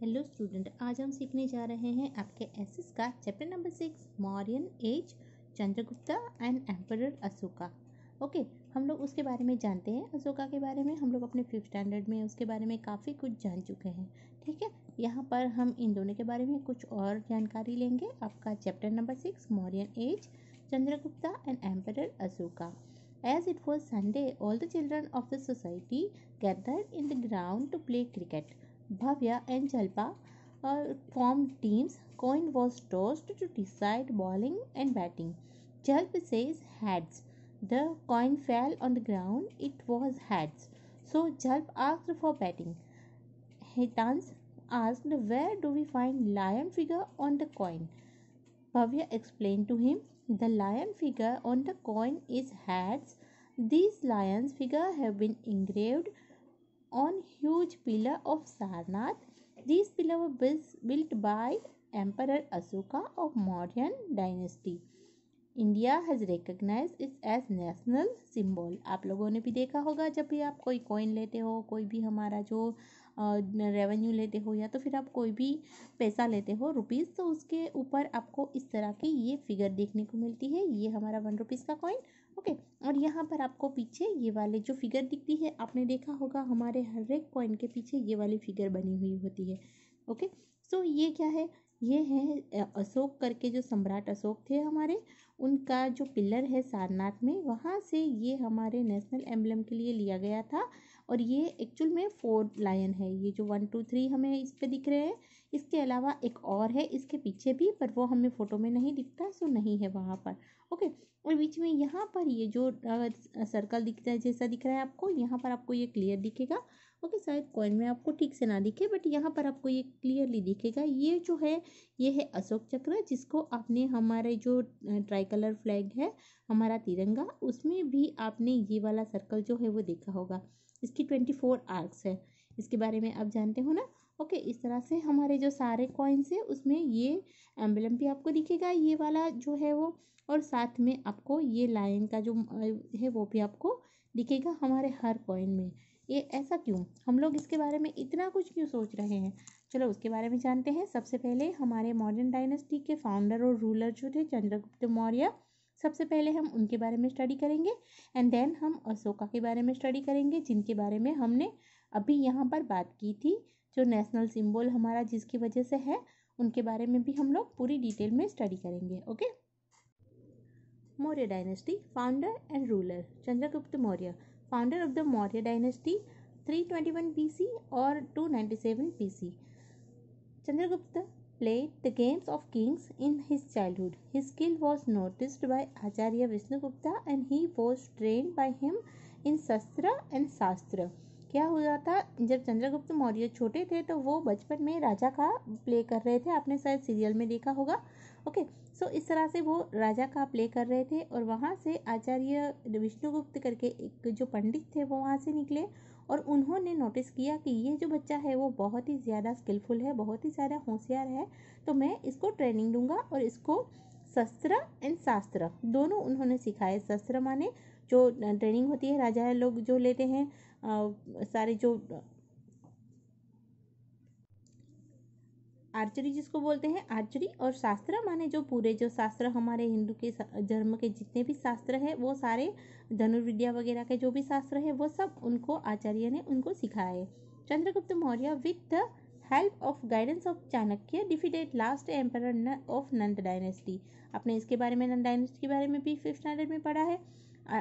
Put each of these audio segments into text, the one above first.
Hello student, आज हम सीखने जा रहे हैं आपके एसएस का chapter number 6 Mauryan age, Chandragupta and emperor Ashoka. Okay, हम लोग उसके बारे में जानते हैं। अशोका के बारे में हम लोग अपने 5th स्टैंडर्ड में उसके बारे में काफ़ी कुछ जान चुके हैं। ठीक है, यहाँ पर हम इन दोनों के बारे में कुछ और जानकारी लेंगे। आपका chapter number 6 Mauryan age, Chandragupta and emperor Ashoka. As it was Sunday, all the children of the society gathered in the ground to play cricket. Bhavya and Jalpa formed teams. Coin was tossed to decide bowling and batting. Jalp says heads. The coin fell on the ground. It was heads. So Jalp asked for batting. Hitans asked, "Where do we find lion figure on the coin?" Bhavya explained to him, "The lion figure on the coin is heads. These lions figure have been engraved on huge pillar of Sarnath. These pillars were built by Emperor Ashoka of Mauryan dynasty. India has recognise it as national symbol." आप लोगों ने भी देखा होगा, जब भी आप कोई कॉइन लेते हो, कोई भी हमारा जो रेवेन्यू लेते हो या तो फिर आप कोई भी पैसा लेते हो रुपीज़, तो उसके ऊपर आपको इस तरह की ये फिगर देखने को मिलती है। ये हमारा 1 रुपीज़ का कॉइन। ओके, और यहाँ पर आपको पीछे ये वाले जो फिगर दिखती है, आपने देखा होगा हमारे हर एक कॉइन के पीछे ये वाली फिगर बनी हुई होती है। ओके, सो ये क्या है? ये है अशोक करके, जो सम्राट अशोक थे हमारे, उनका जो पिलर है सारनाथ में, वहाँ से ये हमारे नेशनल एम्बलम के लिए लिया गया था। और ये एक्चुअल में 4 लायन है। ये जो 1 2 3 हमें इस पे दिख रहे हैं, इसके अलावा एक और है इसके पीछे भी, पर वो हमें फोटो में नहीं दिखता, सो नहीं है वहाँ पर। ओके, और बीच में यहाँ पर ये जो सर्कल दिखता है, जैसा दिख रहा है आपको, यहाँ पर आपको ये क्लियर दिखेगा। ओके, शायद कॉइन में आपको ठीक से ना दिखे, बट यहाँ पर आपको ये क्लियरली दिखेगा। ये जो है, ये है अशोक चक्र, जिसको आपने हमारे जो ट्राई कलर फ्लैग है, हमारा तिरंगा, उसमें भी आपने ये वाला सर्कल जो है वो देखा होगा। इसकी 24 आर्क्स है, इसके बारे में आप जानते हो ना। ओके, इस तरह से हमारे जो सारे कॉइन्स है उसमें ये एम्बलम भी आपको दिखेगा, ये वाला जो है वो, और साथ में आपको ये लायन का जो है वो भी आपको दिखेगा हमारे हर कॉइन में। ये ऐसा क्यों? हम लोग इसके बारे में इतना कुछ क्यों सोच रहे हैं? चलो उसके बारे में जानते हैं। सबसे पहले हमारे मौर्यन डायनेस्टी के फाउंडर और रूलर जो थे चंद्रगुप्त मौर्य, सबसे पहले हम उनके बारे में स्टडी करेंगे। एंड देन हम अशोका के बारे में स्टडी करेंगे, जिनके बारे में हमने अभी यहाँ पर बात की थी, जो नेशनल सिंबल हमारा जिसकी वजह से है, उनके बारे में भी हम लोग पूरी डिटेल में स्टडी करेंगे। Okay, Maurya dynasty, founder and ruler. Chandragupta Maurya, founder of the Maurya dynasty, 321 BC or 297 BC. Chandragupta played the games of kings in his childhood. His skill was noticed by Acharya Vishnugupta and he was trained by him in Shastra and Shastra. क्या हुआ था, जब चंद्रगुप्त मौर्य छोटे थे तो वो बचपन में राजा का प्ले कर रहे थे। आपने शायद सीरियल में देखा होगा। ओके, सो इस तरह से वो राजा का प्ले कर रहे थे, और वहाँ से आचार्य विष्णुगुप्त करके एक जो पंडित थे वो वहाँ से निकले, और उन्होंने नोटिस किया कि ये जो बच्चा है वो बहुत ही ज़्यादा स्किलफुल है, बहुत ही ज़्यादा होशियार है, तो मैं इसको ट्रेनिंग दूंगा और इसको शस्त्र एंड शास्त्र दोनों उन्होंने सिखाए। शस्त्र माने जो ट्रेनिंग होती है, राजा लोग जो लेते हैं सारे जो आर्चरी जिसको बोलते हैं, आर्चरी, और शास्त्र माने जो पूरे जो शास्त्र हमारे हिंदू के धर्म के जितने भी शास्त्र है, वो सारे धनुर्विद्या वगैरह के जो भी शास्त्र है वो सब उनको आचार्य ने उनको सिखाए। Chandragupta Maurya with the help of guidance of Chanakya defeated last emperor of Nand dynasty. आपने इसके बारे में, नंद डायनेस्टी के बारे में भी 5th स्टैंडर्ड में पढ़ा है।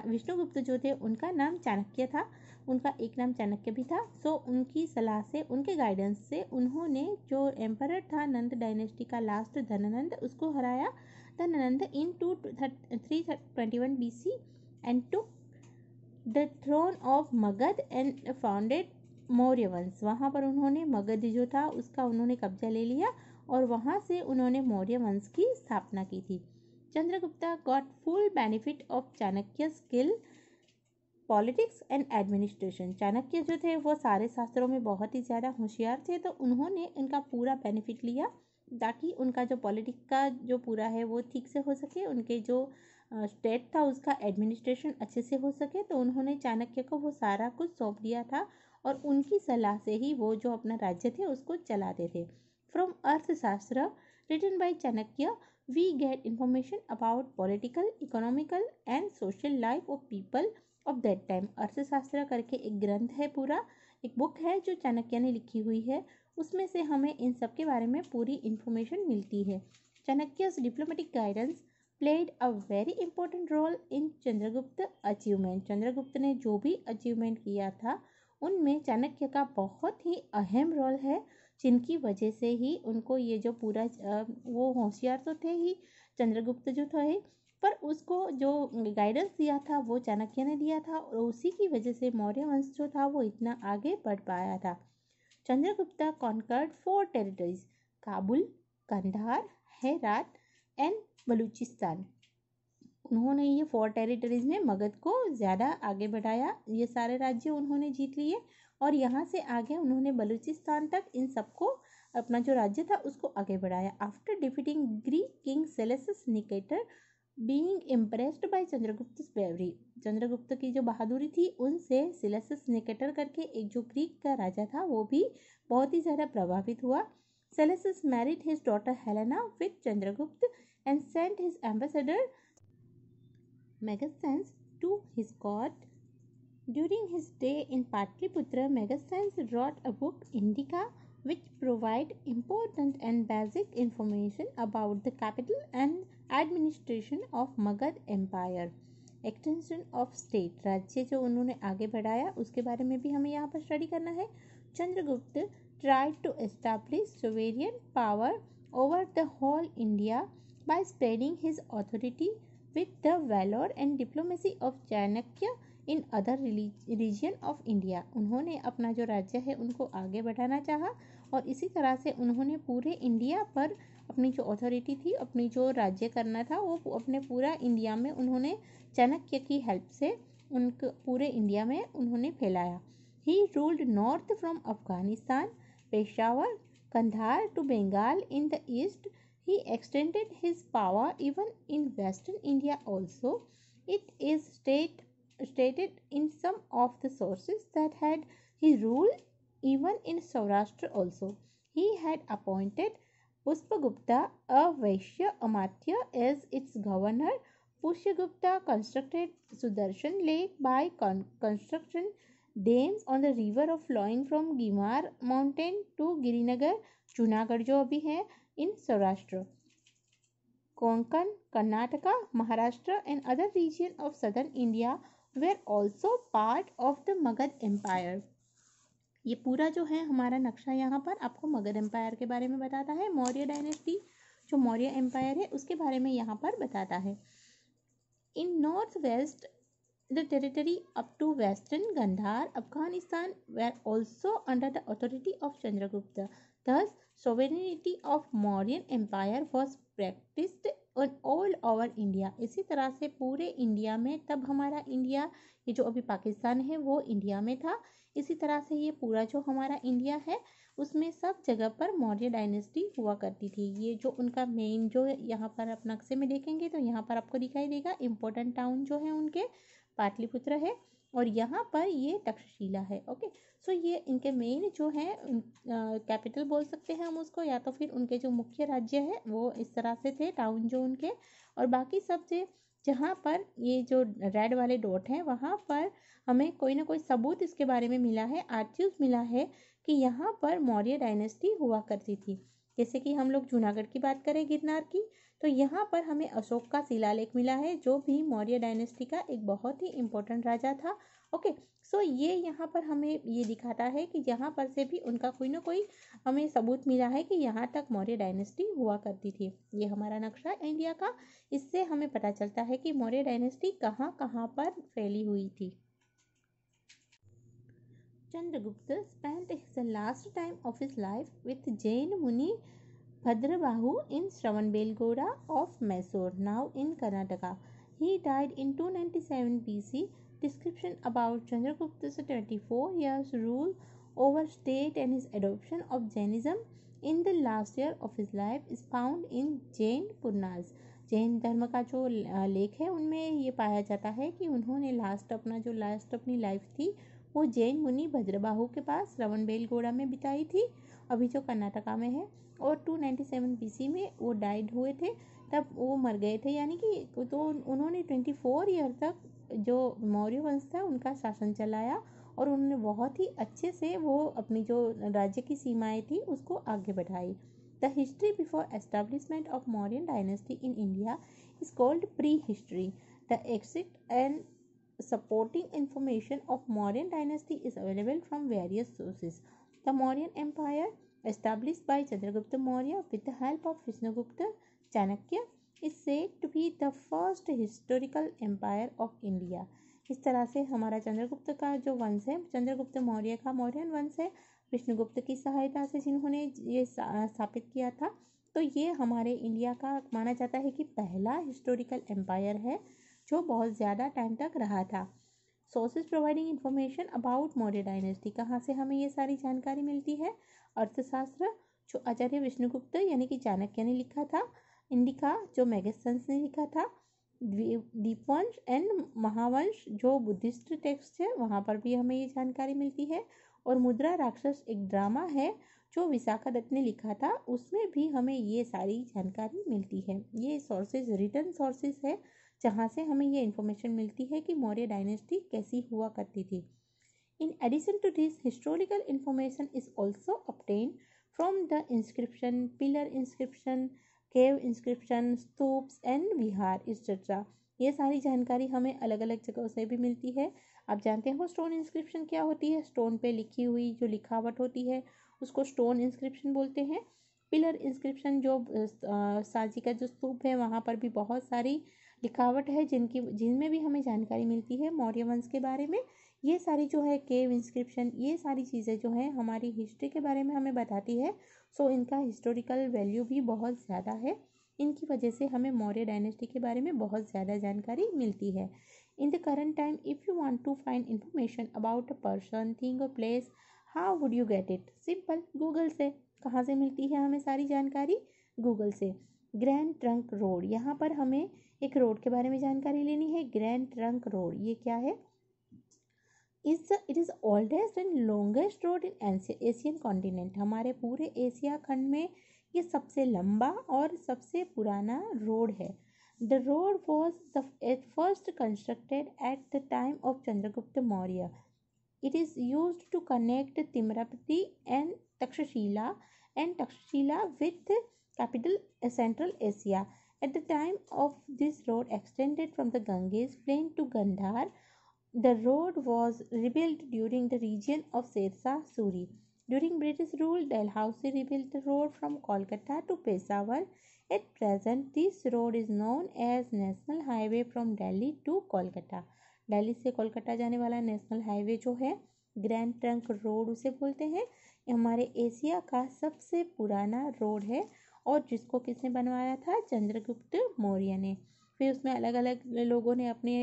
विष्णुगुप्त जो थे उनका नाम चाणक्य था, उनका एक नाम चाणक्य भी था। सो उनकी सलाह से, उनके गाइडेंस से उन्होंने जो एम्परर था नंद डायनेस्टी का लास्ट धनानंद, उसको हराया। Dhanananda in 321 BC and took the throne of Magadha and founded Maurya वंश। वहाँ पर उन्होंने मगध जो था उसका उन्होंने कब्जा ले लिया, और वहाँ से उन्होंने मौर्य वंश की स्थापना की थी। Chandragupta got full benefit of Chanakya skill politics and administration. Chanakya जो थे वो सारे शास्त्रों में बहुत ही ज़्यादा होशियार थे, तो उन्होंने इनका पूरा बेनिफिट लिया ताकि उनका जो पॉलिटिक्स का जो पूरा है वो ठीक से हो सके, उनके जो स्टेट था उसका एडमिनिस्ट्रेशन अच्छे से हो सके। तो उन्होंने चाणक्य को वो सारा कुछ सौंप दिया था, और उनकी सलाह से ही वो जो अपना राज्य थे उसको चलाते थे। From Arthashastra written by Chanakya we get information about political, economical and social life of people of that time. Arthashastra करके एक ग्रंथ है, पूरा एक बुक है जो चाणक्य ने लिखी हुई है, उसमें से हमें इन सब के बारे में पूरी इंफॉर्मेशन मिलती है। चाणक्य's diplomatic guidance played a very important role in Chandragupta achievement. Chandragupta ने जो भी अचीवमेंट किया था उनमें चाणक्य का बहुत ही अहम रोल है, जिनकी वजह से ही उनको ये जो पूरा वो होशियार तो थे ही चंद्रगुप्त जो थे, पर उसको जो गाइडेंस दिया था वो चाणक्य ने दिया था, और उसी की वजह से मौर्य वंश जो था वो इतना आगे बढ़ पाया था। Chandragupta conquered 4 territories, Kabul, Kandahar, Herat and Baluchistan. उन्होंने ये 4 टेरिटरीज में मगध को ज़्यादा आगे बढ़ाया, ये सारे राज्य उन्होंने जीत लिए, और यहाँ से आगे उन्होंने बलूचिस्तान तक इन सबको अपना जो राज्य था उसको आगे बढ़ाया। After defeating Greek king Seleucus Nicator being impressed by Chandragupta bravery, Chandragupta की जो बहादुरी थी उनसे सिलेसस निकेटर करके एक जो ग्रीक का राजा था वो भी बहुत ही ज़्यादा प्रभावित हुआ। Seleucus married his daughter Helena with Chandragupta and sent his ambassador Megasthenes to his court. During his stay in Patliputra, Megasthenes wrote a book, Indica, which provide important and basic information about the capital and administration of Magad Empire. Extension of state, राज्य जो उन्होंने आगे बढ़ाया उसके बारे में भी हमें यहाँ पर स्टडी करना है। Chandragupta tried to establish sovereign power over the whole India by spreading his authority with the valor and diplomacy of Chanakya in other region of India. उन्होंने अपना जो राज्य है उनको आगे बढ़ाना चाहा, और इसी तरह से उन्होंने पूरे इंडिया पर अपनी जो अथॉरिटी थी, अपनी जो राज्य करना था वो अपने पूरा इंडिया में उन्होंने चाणक्य की हेल्प से उनको पूरे इंडिया में उन्होंने फैलाया। He ruled north from Afghanistan, Peshawar, Kandahar to Bengal in the east. He extended his power even in western India also. It is stated in some of the sources that had he ruled even in Saurashtra also. He had appointed Pushpagupta, a Vaishya Amartya, as its governor. Pushyagupta constructed Sudarshan Lake by construction dams on the river of flowing from Gimar mountain to Girinagar, Junagadh जो अभी है in Saurashtra. Konkan, Karnataka, Maharashtra and other regions of southern India were also part of the Magad Empire. ये पूरा जो है हमारा नक्शा यहाँ पर आपको मगध एम्पायर के बारे में बताता है। मौर्य डायनेस्टी जो मौर्य एम्पायर है उसके बारे में यहाँ पर बताता है। In north west the territory up to western Gandhar, Afghanistan were also under the authority of Chandragupta. Thus, sovereignty of Mauryan Empire was practiced on all over India. इसी तरह से पूरे इंडिया में, तब हमारा इंडिया ये जो अभी पाकिस्तान है वो इंडिया में था, इसी तरह से ये पूरा जो हमारा इंडिया है उसमें सब जगह पर मौर्य डायनेस्टी हुआ करती थी। ये जो उनका मेन जो यहाँ पर आप नक्शे में देखेंगे तो यहाँ पर आपको दिखाई देगा इम्पोर्टेंट टाउन जो है उनके पाटलिपुत्र है, और यहाँ पर ये तक्षशिला है। ओके, सो ये इनके मेन जो है कैपिटल बोल सकते हैं हम उसको, या तो फिर उनके जो मुख्य राज्य है वो इस तरह से थे टाउन जो उनके, और बाकी सब से जहाँ पर ये जो रेड वाले डॉट हैं वहाँ पर हमें कोई ना कोई सबूत इसके बारे में मिला है, आर्चिव्स मिला है कि यहाँ पर मौर्य डायनेस्टी हुआ करती थी। जैसे कि हम लोग जूनागढ़ की बात करें गिरनार की, तो यहाँ पर हमें अशोक का शिलालेख मिला है जो भी मौर्य डायनेस्टी का एक बहुत ही इम्पोर्टेंट राजा था। ओके, सो ये यहाँ पर हमें ये दिखाता है कि यहाँ पर से भी उनका कोई ना कोई हमें सबूत मिला है कि यहाँ तक मौर्य डायनेस्टी हुआ करती थी। ये हमारा नक्शा इंडिया का, इससे हमें पता चलता है कि मौर्य डायनेस्टी कहाँ कहाँ पर फैली हुई थी। Chandragupta spent the last time of his life with Jain Muni Bhadrabahu in Shravanbelgoda of Mysore, now in Karnataka. He died in 297 BC. Description about Chandragupta's 24 years rule over state and his adoption of Jainism in the last year of his life is found in Jain Puranas. Jain धर्म का जो लेख है उनमें ये पाया जाता है कि उन्होंने लास्ट अपनी लाइफ थी वो जैन मुनि भद्रबाहु के पास श्रवणबेलगोला में बिताई थी, अभी जो कर्नाटका में है। और 297 BC में वो डाइड हुए थे, तब वो मर गए थे, यानी कि तो उन्होंने 24 ईयर तक जो मौर्य वंश था उनका शासन चलाया और उन्होंने बहुत ही अच्छे से वो अपनी जो राज्य की सीमाएं थी उसको आगे बढ़ाई। The history before establishment of Mauryan dynasty in India is called pre history. The exit and supporting information of Mauryan dynasty is available from various sources. The Mauryan Empire, established by Chandragupta Maurya with the help of Vishnugupta Chanakya, is said to be the first historical empire of India. इस तरह से हमारा चंद्रगुप्त का जो वंश है, चंद्रगुप्त मौर्य का मौर्यन वंश है, विष्णुगुप्त की सहायता से जिन्होंने ये स्थापित किया था, तो ये हमारे इंडिया का माना जाता है कि पहला हिस्टोरिकल एम्पायर है जो बहुत ज़्यादा टाइम तक रहा था। Sources providing information about Maurya dynasty, कहाँ से हमें ये सारी जानकारी मिलती है? अर्थशास्त्र जो आचार्य विष्णुगुप्त यानी कि चाणक्य ने लिखा था, इंडिका जो मैगस्थन्स ने लिखा था, दीपवंश एंड महावंश जो बुद्धिस्ट टेक्स्ट है वहाँ पर भी हमें ये जानकारी मिलती है। और मुद्रा राक्षस एक ड्रामा है जो विशाखा दत्त ने लिखा था, उसमें भी हमें ये सारी जानकारी मिलती है। ये सोर्सेज रिटन सोर्सेज है जहाँ से हमें ये इन्फॉर्मेशन मिलती है कि मौर्य डायनेस्टी कैसी हुआ करती थी। In addition to this historical information is also obtain from the inscription, pillar inscription, cave inscription, stupas and vihar etcetera. ये सारी जानकारी हमें अलग अलग जगहों से भी मिलती है। आप जानते हो स्टोन इंस्क्रिप्शन क्या होती है? स्टोन पे लिखी हुई जो लिखावट होती है उसको स्टोन इंस्क्रिप्शन बोलते हैं। पिलर इंस्क्रिप्शन जो सांची का जो स्तूप है वहाँ पर भी बहुत सारी लिखावट है जिनमें भी हमें जानकारी मिलती है मौर्य वंश के बारे में। ये सारी जो है केव इंस्क्रिप्शन, ये सारी चीज़ें जो है हमारी हिस्ट्री के बारे में हमें बताती है। सो इनका हिस्टोरिकल वैल्यू भी बहुत ज़्यादा है। इनकी वजह से हमें मौर्य डायनेस्टी के बारे में बहुत ज़्यादा जानकारी मिलती है। In the current time if you want to find information about a person, thing और place, how would you get it? Simple, Google से। कहाँ से मिलती है हमें सारी जानकारी? गूगल से। ग्रैंड ट्रंक रोड, यहाँ पर हमें एक रोड के बारे में जानकारी लेनी है। ग्रैंड ट्रंक रोड ये क्या है? It is oldest and longest road in Asian continent. हमारे पूरे एशिया खंड में ये सबसे लंबा और सबसे पुराना रोड है। The road was the first constructed at the time of Chandragupta Maurya. It is used to connect Timrapati and Takshashila with capital Central Asia. At the time of this road extended from the Ganges plain to Gandhar, the road was rebuilt during the region of Sirsa Suri. During British rule, Dalhousie rebuilt the road from Kolkata to Peshawar. At present, this road is known as National Highway from Delhi to Kolkata. Delhi से कोलकाता जाने वाला national highway जो है grand trunk road उसे बोलते हैं। ये हमारे एशिया का सबसे पुराना रोड है और जिसको किसने बनवाया था? चंद्रगुप्त मौर्य ने। फिर उसमें अलग अलग लोगों ने अपने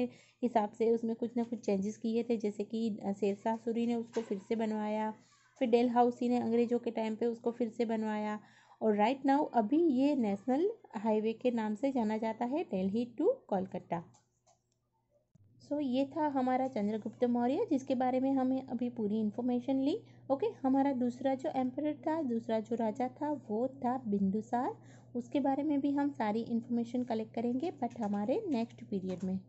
हिसाब से उसमें कुछ ना कुछ चेंजेस किए थे, जैसे कि शेरशाह सूरी ने उसको फिर से बनवाया, फिर डेलहाउसी ने अंग्रेज़ों के टाइम पे उसको फिर से बनवाया, और राइट नाउ अभी ये नेशनल हाईवे के नाम से जाना जाता है, दिल्ली टू कोलकाता। सो ये था हमारा चंद्रगुप्त मौर्य जिसके बारे में हमें अभी पूरी इन्फॉर्मेशन ली। ओके, हमारा दूसरा जो एम्परर था, दूसरा जो राजा था वो था बिंदुसार। उसके बारे में भी हम सारी इन्फॉर्मेशन कलेक्ट करेंगे बट हमारे नेक्स्ट पीरियड में।